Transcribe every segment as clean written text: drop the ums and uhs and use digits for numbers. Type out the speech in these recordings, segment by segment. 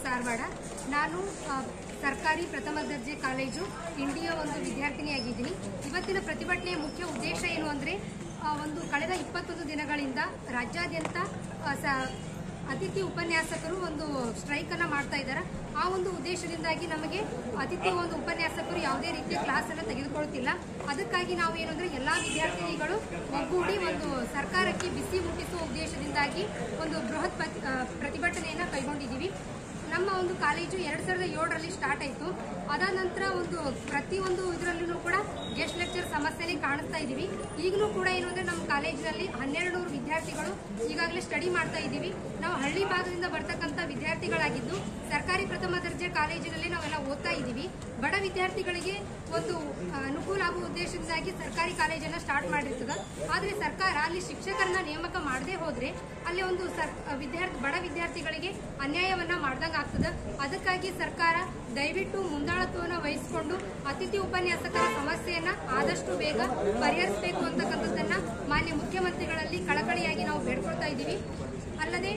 ಸಾರವಾಡ. ನಾನು ಸರ್ಕಾರಿ ಪ್ರಥಮ ದರ್ಜೆ ಕಾಲೇಜು ಇಂಡಿಯಾ ಒಂದು ವಿದ್ಯಾರ್ಥಿನಿಯಾಗಿದ್ದೀನಿ. ಇವತ್ತಿನ ಪ್ರತಿಭಟನೆಯ ಮುಖ್ಯ ಉದ್ದೇಶ ಏನು ಅಂದರೆ, ಒಂದು ಕಳೆದ 21 ದಿನಗಳಿಂದ ರಾಜ್ಯಾದ್ಯಂತ ಅತಿಥಿ ಉಪನ್ಯಾಸಕರು ಒಂದು ಸ್ಟ್ರೈಕನ್ನು ಮಾಡ್ತಾ ಇದ್ದಾರೆ. ಆ ಒಂದು ಉದ್ದೇಶದಿಂದಾಗಿ ನಮಗೆ ಅತಿಥಿ ಒಂದು ಉಪನ್ಯಾಸಕರು ಯಾವುದೇ ರೀತಿಯ ಕ್ಲಾಸನ್ನು ತೆಗೆದುಕೊಳ್ತಿಲ್ಲ. ಅದಕ್ಕಾಗಿ ನಾವು ಏನಂದರೆ ಎಲ್ಲ ವಿದ್ಯಾರ್ಥಿನಿಗಳು ಒಗ್ಗೂಡಿ ಒಂದು ಸರ್ಕಾರಕ್ಕೆ ಬಿಸಿ ಮುಟ್ಟಿಸುವ ಉದ್ದೇಶದಿಂದಾಗಿ ಒಂದು ಬೃಹತ್ ಪ್ರತಿಭಟನೆಯನ್ನು ಕೈಗೊಂಡಿದ್ದೀವಿ. ನಮ್ಮ ಒಂದು ಕಾಲೇಜು 2007ರಲ್ಲಿ ಸ್ಟಾರ್ಟ್ ಆಯಿತು. ಅದಾದ ನಂತರ ಒಂದು ಪ್ರತಿಯೊಂದು ಇದರಲ್ಲೂ ಕೂಡ ಗೆಸ್ಟ್ ಲೆಕ್ಚರ್ ಸಮಸ್ಯೆನೇ ಕಾಣಿಸ್ತಾ ಇದ್ದೀವಿ. ಈಗಲೂ ಕೂಡ ಏನು ಅಂದರೆ ನಮ್ಮ ಕಾಲೇಜಿನಲ್ಲಿ 1200 ವಿದ್ಯಾರ್ಥಿಗಳು ಈಗಾಗಲೇ ಸ್ಟಡಿ ಮಾಡ್ತಾ ಇದ್ದೀವಿ. ನಾವು ಹಳ್ಳಿ ಭಾಗದಿಂದ ಬರ್ತಕ್ಕಂಥ ವಿದ್ಯಾರ್ಥಿಗಳಾಗಿದ್ದು ಸರ್ಕಾರಿ ಪ್ರಥಮ ದರ್ಜೆ ಕಾಲೇಜಿನಲ್ಲಿ ನಾವೆಲ್ಲ ಓದ್ತಾ ಇದ್ದೀವಿ. ಬಡ ವಿದ್ಯಾರ್ಥಿಗಳಿಗೆ ಒಂದು ಅನುಕೂಲ ಆಗುವ ಉದ್ದೇಶದಿಂದಾಗಿ ಸರ್ಕಾರಿ ಕಾಲೇಜನ್ನು ಸ್ಟಾರ್ಟ್ ಮಾಡಿರ್ತದೆ. ಆದರೆ ಸರ್ಕಾರ ಅಲ್ಲಿ ಶಿಕ್ಷಕರನ್ನ ನೇಮಕ ಮಾಡದೇ ಹೋದರೆ ಅಲ್ಲಿ ಒಂದು ಬಡ ವಿದ್ಯಾರ್ಥಿಗಳಿಗೆ ಅನ್ಯಾಯವನ್ನು ಮಾಡ್ದಂಗೆ ಆಗ್ತದೆ. ಅದಕ್ಕಾಗಿ ಸರ್ಕಾರ ದಯವಿಟ್ಟು ಮುಂದಾಳತ್ವವನ್ನು ವಹಿಸಿಕೊಂಡು ಅತಿಥಿ ಉಪನ್ಯಾಸಕರ ಸಮಸ್ಯೆಯನ್ನ ಆದಷ್ಟು ಬೇಗ ಪರಿಹರಿಸಬೇಕು ಅಂತಕ್ಕಂಥದ್ದನ್ನ ಮಾನ್ಯ ಮುಖ್ಯಮಂತ್ರಿಗಳಲ್ಲಿ ಕಳಕಳಿಯಾಗಿ ನಾವು ಬೇಡ್ಕೊಳ್ತಾ ಇದ್ದೀವಿ. ಅಲ್ಲದೆ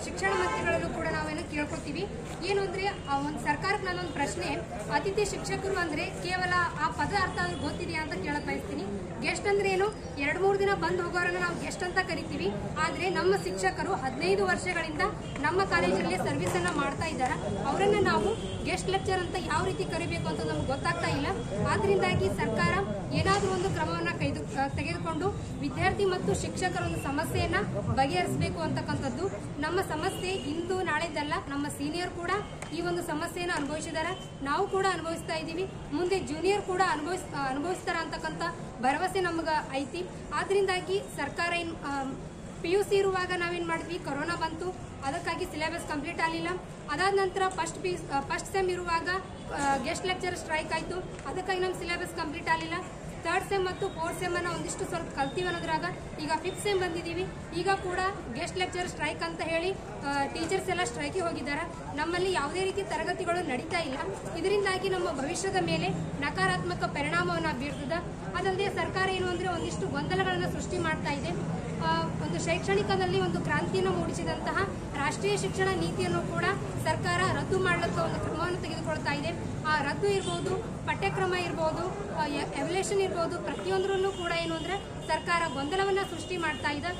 ಶಿಕ್ಷಣ ಮಂತ್ರಿಗಳಲ್ಲೂ ಕೂಡ ನಾವೇನು ಕೇಳ್ಕೊತೀವಿ. ಏನು ಅಂದರೆ ಒಂದು ಸರ್ಕಾರಕ್ಕೆ ನಾನೊಂದು ಪ್ರಶ್ನೆ, ಅತಿಥಿ ಶಿಕ್ಷಕರು ಅಂದರೆ ಕೇವಲ ಆ ಪದ ಅರ್ಥ ಆದ್ರೂ ಗೊತ್ತಿದೆಯಾ ಅಂತ ಕೇಳಕ್ ಬಯಸ್ತೀನಿ. ಗೆಸ್ಟ್ ಅಂದ್ರೆ ಏನು, 2-3 ದಿನ ಬಂದು ಹೋಗೋರನ್ನ ನಾವು ಗೆಸ್ಟ್ ಅಂತ ಕರಿತೀವಿ. ಆದರೆ ನಮ್ಮ ಶಿಕ್ಷಕರು 15 ವರ್ಷಗಳಿಂದ ನಮ್ಮ ಕಾಲೇಜಲ್ಲಿ ಸರ್ವಿಸ್ ಅನ್ನ ಮಾಡ್ತಾ ಇದ್ದಾರೆ. ಅವರನ್ನ ನಾವು ಗೆಸ್ಟ್ ಲೆಕ್ಚರ್ ಅಂತ ಯಾವ ರೀತಿ ಕರಿಬೇಕು ಅಂತ ನಮ್ಗೆ ಗೊತ್ತಾಗ್ತಾ ಇಲ್ಲ. ಆದ್ರಿಂದಾಗಿ ಸರ್ಕಾರ ಏನಾದರೂ ಒಂದು ಕ್ರಮವನ್ನು ತೆಗೆದುಕೊಂಡು ವಿದ್ಯಾರ್ಥಿ ಮತ್ತು ಶಿಕ್ಷಕರ ಒಂದು ಸಮಸ್ಯೆಯನ್ನ ಬಗೆಹರಿಸಬೇಕು ಅಂತಕ್ಕಂಥದ್ದು ನಮ್ಮ ಸಮಸ್ಯೆ. ಇಂದು ನಾಳೆದಲ್ಲ, ನಮ್ಮ ಸೀನಿಯರ್ ಕೂಡ ಈ ಒಂದು ಸಮಸ್ಯೆಯನ್ನು ಅನುಭವಿಸಿದ್ದಾರೆ, ನಾವು ಕೂಡ ಅನುಭವಿಸ್ತಾ ಇದ್ದೀವಿ. ಮುಂದೆ ಜೂನಿಯರ್ ಕೂಡ ಅನುಭವಿಸ್ತಾರ ಅಂತಕ್ಕಂಥ ಭರವಸೆ ನಮ್ಗೆ ಐತಿ. ಆದ್ರಿಂದಾಗಿ ಸರ್ಕಾರ PUC ಇರುವಾಗ ನಾವೇನು ಮಾಡಿದ್ವಿ, ಕೊರೋನಾ ಬಂತು, ಅದಕ್ಕಾಗಿ ಸಿಲೆಬಸ್ ಕಂಪ್ಲೀಟ್ ಆಗಲಿಲ್ಲ. ಅದಾದ ನಂತರ ಫಸ್ಟ್ ಸೆಮ್ ಇರುವಾಗ ಗೆಸ್ಟ್ ಲೆಕ್ಚರ್ ಸ್ಟ್ರೈಕ್ ಆಯಿತು, ಅದಕ್ಕಾಗಿ ನಮ್ಮ ಸಿಲೆಬಸ್ ಕಂಪ್ಲೀಟ್ ಆಗಲಿಲ್ಲ. 3rd ಸೆಮ್ ಮತ್ತು 4th ಸೆಮ್ ಅನ್ನ ಒಂದಿಷ್ಟು ಸ್ವಲ್ಪ ಕಲ್ತೀವಿ ಅನ್ನೋದ್ರಾಗ ಈಗ 5th ಸೆಮ್ ಬಂದಿದ್ದೀವಿ. ಈಗ ಕೂಡ ಗೆಸ್ಟ್ ಲೆಕ್ಚರ್ ಸ್ಟ್ರೈಕ್ ಅಂತ ಹೇಳಿ ಟೀಚರ್ಸ್ ಎಲ್ಲ ಸ್ಟ್ರೈಕಿಗೆ ಹೋಗಿದ್ದಾರೆ. ನಮ್ಮಲ್ಲಿ ಯಾವುದೇ ರೀತಿ ತರಗತಿಗಳು ನಡೀತಾ ಇಲ್ಲ. ಇದರಿಂದಾಗಿ ನಮ್ಮ ಭವಿಷ್ಯದ ಮೇಲೆ ನಕಾರಾತ್ಮಕ ಪರಿಣಾಮವನ್ನು ಬೀರ್ತದೆ. ಅದಲ್ಲದೆ ಸರ್ಕಾರ ಏನು ಅಂದರೆ ಒಂದಿಷ್ಟು ಗೊಂದಲಗಳನ್ನು ಸೃಷ್ಟಿ ಮಾಡ್ತಾ ಇದೆ. ಒಂದು ಶೈಕ್ಷಣಿಕದಲ್ಲಿ ಒಂದು ಕ್ರಾಂತಿಯನ್ನು ಮೂಡಿಸಿದಂತಹ ರಾಷ್ಟ್ರೀಯ ಶಿಕ್ಷಣ ನೀತಿಯನ್ನು ಕೂಡ ಸರ್ಕಾರ ರದ್ದು ಮಾಡಲಿಕ್ಕೆ ಒಂದು ಕ್ರಮವನ್ನು ತೆಗೆದುಕೊಳ್ತಾ ಇದೆ. ಆ ರದ್ದು ಇರ್ಬೋದು, ಪಠ್ಯಕ್ರಮ ಇರ್ಬೋದು, ಎವ್ಯುಲೇಷನ್ ಇರ್ಬೋದು, ಪ್ರತಿಯೊಂದರಲ್ಲೂ ಕೂಡ ಏನು ಅಂದರೆ ಸರ್ಕಾರ ಗೊಂದಲವನ್ನು ಸೃಷ್ಟಿ ಮಾಡ್ತಾ ಇದೆ.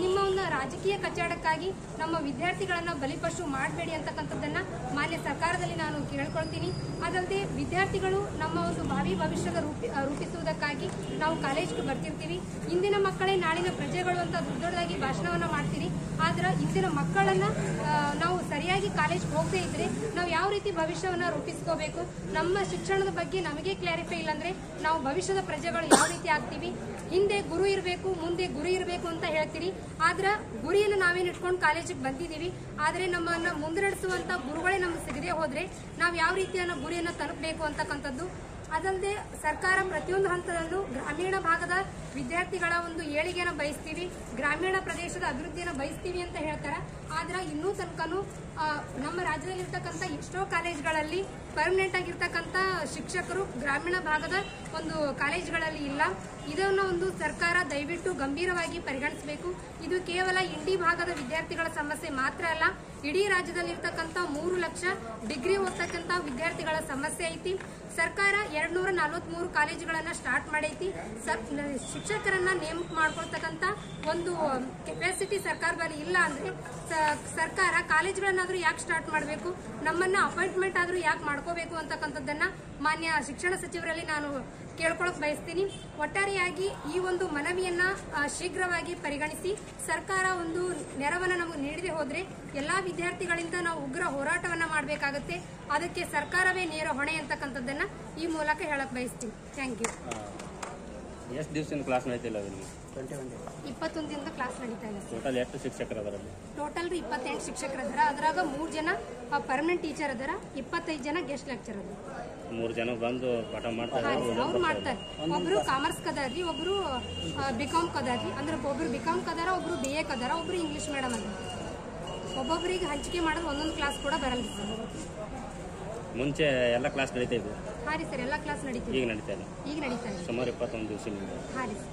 ನಿಮ್ಮ ಒಂದು ರಾಜಕೀಯ ಕಚ್ಚಾಟಕ್ಕಾಗಿ ನಮ್ಮ ವಿದ್ಯಾರ್ಥಿಗಳನ್ನು ಬಲಿಪಶು ಮಾಡಬೇಡಿ ಅಂತಕ್ಕಂಥದ್ದನ್ನು ಮಾನ್ಯ ಸರ್ಕಾರದಲ್ಲಿ ನಾನು ಕೇಳ್ಕೊಳ್ತೀನಿ. ಅದಲ್ಲದೆ ವಿದ್ಯಾರ್ಥಿಗಳು ನಮ್ಮ ಒಂದು ಭಾವಿ ಭವಿಷ್ಯದ ರೂಪಿಸುವುದಕ್ಕಾಗಿ ನಾವು ಕಾಲೇಜ್ಗೆ ಬರ್ತಿರ್ತೀವಿ. ಇಂದಿನ ಮಕ್ಕಳೇ ನಾಳಿನ ಪ್ರಜೆಗಳು ಅಂತ ದೊಡ್ಡದಾಗಿ ಭಾಷಣವನ್ನು ಮಾಡ್ತೀರಿ. ಆದ್ರೆ ಇಂದಿನ ಮಕ್ಕಳನ್ನು ನಾವು ಸರಿಯಾಗಿ ಕಾಲೇಜ್ಗೆ ಹೋಗದೇ ಇದ್ರೆ ನಾವು ಯಾವ ರೀತಿ ಭವಿಷ್ಯವನ್ನು ರೂಪಿಸ್ಕೋಬೇಕು, ನಮ್ಮ ಶಿಕ್ಷಣದ ಬಗ್ಗೆ ನಮಗೆ ಕ್ಲಾರಿಫೈ ಇಲ್ಲಾಂದ್ರೆ ನಾವು ಭವಿಷ್ಯದ ಪ್ರಜೆಗಳು ಯಾವ ರೀತಿ ಆಗ್ತೀವಿ. ಹಿಂದೆ ಗುರು ಇರಬೇಕು, ಮುಂದೆ ಗುರಿ ಇರಬೇಕು ಅಂತ ಹೇಳ್ತೀರಿ. ಆದ್ರೆ ಗುರಿಯನ್ನು ನಾವೇನು ಇಟ್ಕೊಂಡು ಕಾಲೇಜಿಗೆ ಬಂದಿದ್ದೀವಿ. ಆದರೆ ನಮ್ಮನ್ನು ಮುನ್ನಡೆಸುವಂತ ಗುರುಗಳೇ ನಮ್ಗೆ ಸಿಗದೆ ಹೋದ್ರೆ ನಾವು ಯಾವ ರೀತಿಯ ಗುರಿಯನ್ನು ತಲುಪಬೇಕು ಅಂತಕ್ಕಂಥದ್ದು. ಅದಲ್ಲದೆ ಸರ್ಕಾರ ಪ್ರತಿಯೊಂದು ಹಂತದಲ್ಲೂ ಗ್ರಾಮೀಣ ಭಾಗದ ವಿದ್ಯಾರ್ಥಿಗಳ ಒಂದು ಏಳಿಗೆಯನ್ನು ಬಯಸ್ತೀವಿ, ಗ್ರಾಮೀಣ ಪ್ರದೇಶದ ಅಭಿವೃದ್ಧಿಯನ್ನು ಬಯಸ್ತೀವಿ ಅಂತ ಹೇಳ್ತಾರೆ. ಆದ್ರೆ ಇನ್ನೂ ತನಕನೂ ನಮ್ಮ ರಾಜ್ಯದಲ್ಲಿರ್ತಕ್ಕಂಥ ಎಷ್ಟೋ ಕಾಲೇಜ್ಗಳಲ್ಲಿ ಪರ್ಮನೆಂಟ್ ಆಗಿರ್ತಕ್ಕಂಥ ಶಿಕ್ಷಕರು ಗ್ರಾಮೀಣ ಭಾಗದ ಒಂದು ಕಾಲೇಜ್ಗಳಲ್ಲಿ ಇಲ್ಲ. ಇದನ್ನು ಒಂದು ಸರ್ಕಾರ ದಯವಿಟ್ಟು ಗಂಭೀರವಾಗಿ ಪರಿಗಣಿಸಬೇಕು. ಇದು ಕೇವಲ ಇಂಡಿ ಭಾಗದ ವಿದ್ಯಾರ್ಥಿಗಳ ಸಮಸ್ಯೆ ಮಾತ್ರ ಅಲ್ಲ, ಇಡೀ ರಾಜ್ಯದಲ್ಲಿರ್ತಕ್ಕಂಥ 3 ಲಕ್ಷ ಡಿಗ್ರಿ ಓದ್ತಕ್ಕಂಥ ವಿದ್ಯಾರ್ಥಿಗಳ ಸಮಸ್ಯೆ ಐತಿ. ಸರ್ಕಾರ 243 ಕಾಲೇಜುಗಳನ್ನು ಸ್ಟಾರ್ಟ್ ಮಾಡೈತಿ. ಶಿಕ್ಷಕರನ್ನ ನೇಮಕ ಮಾಡ್ಕೊಳ್ತಕ್ಕಂಥ ಒಂದು ಕೆಪಾಸಿಟಿ ಸರ್ಕಾರದಲ್ಲಿ ಇಲ್ಲ ಅಂದ್ರೆ ಸರ್ಕಾರ ಕಾಲೇಜುಗಳನ್ನಾದ್ರೂ ಯಾಕೆ ಸ್ಟಾರ್ಟ್ ಮಾಡಬೇಕು, ನಮ್ಮನ್ನ ಅಪಾಯಿಂಟ್ಮೆಂಟ್ ಆದ್ರೂ ಯಾಕೆ ಮಾಡ್ಕೋಬೇಕು ಅಂತಕ್ಕಂಥದ್ದನ್ನ ಮಾನ್ಯ ಶಿಕ್ಷಣ ಸಚಿವರಲ್ಲಿ ನಾನು ಕೇಳ್ಕೊಳಕ್ ಬಯಸ್ತೀನಿ. ಒಟ್ಟಾರೆಯಾಗಿ ಈ ಒಂದು ಮನವಿಯನ್ನ ಶೀಘ್ರವಾಗಿ ಪರಿಗಣಿಸಿ ಸರ್ಕಾರ ಒಂದು ನೆರವನ್ನ ನಮಗೆ ನೀಡದೆ ಹೋದ್ರೆ ಎಲ್ಲಾ ವಿದ್ಯಾರ್ಥಿಗಳಿಂದ ನಾವು ಉಗ್ರ ಹೋರಾಟವನ್ನ ಮಾಡಬೇಕಾಗುತ್ತೆ. ಅದಕ್ಕೆ ಸರ್ಕಾರವೇ ನೇರ ಹೊಣೆ ಅಂತಕ್ಕಂಥದ್ದನ್ನ ಈ ಮೂಲಕ ಹೇಳಕ್ ಬಯಸ್ತೀನಿ. Thank you. ಎಷ್ಟು ದಿವಸದಿಂದ ಕ್ಲಾಸ್ ನಡೀತಿಲ್ಲ? 21 ದಿನದ ಕ್ಲಾಸ್ ನಡೀತಾ ಇದೆ. ಟೋಟಲ್ ಎಷ್ಟು ಶಿಕ್ಷಕರು ಅದರಲ್ಲಿ? ಟೋಟಲ್ 28 ಶಿಕ್ಷಕರು ಅದಾರ. ಅದ್ರಾಗ 3 ಜನ ಪರ್ಮನೆಂಟ್ ಟೀಚರ್ ಅದಾರ, 25 ಜನ ಗೆಸ್ಟ್ ಲೆಕ್ಚರ್ ಅದಾರ. 3 ಜನ ಬಂದು ಪಾಠ ಮಾಡ್ತಾರೆ. ಅವ್ರು ಮಾಡ್ತಾರೆ. ಒಬ್ರು ಕಾಮರ್ಸ್ ಕದಾರ್ರಿ, ಒಬ್ರು ಬಿಕಾಮ್ ಕದಾರ್ರಿ. ಅಂದ್ರೆ ಒಬ್ರು ಬಿಕಾಮ್ ಕದಾರ, ಒಬ್ರು BA ಕದಾರ, ಒಬ್ರು ಇಂಗ್ಲಿಷ್ ಮೇಡಮ್ ಅದಾರ. ಒಬ್ಬೊಬ್ಬರಿಗೆ ಹಂಚಿಕೆ ಮಾಡೋದು ಒಂದೊಂದು ಕ್ಲಾಸ್ ಕೂಡ ಬರಲ್ಲ. ಮುಂಚೆ ಎಲ್ಲ ಕ್ಲಾಸ್ ನಡೀತಾ ಇದ್ವು? ಹಾಂ ರೀ ಸರ್, ಎಲ್ಲ ಕ್ಲಾಸ್ ನಡೀತೀವಿ. ಈಗ ನಡೀತಾ ಇದೆ? ಈಗ ನಡೀತಾ ಇದೆ ಸುಮಾರು 21 ದಿವಸ. ಹಾಂ ರೀ ಸರ್.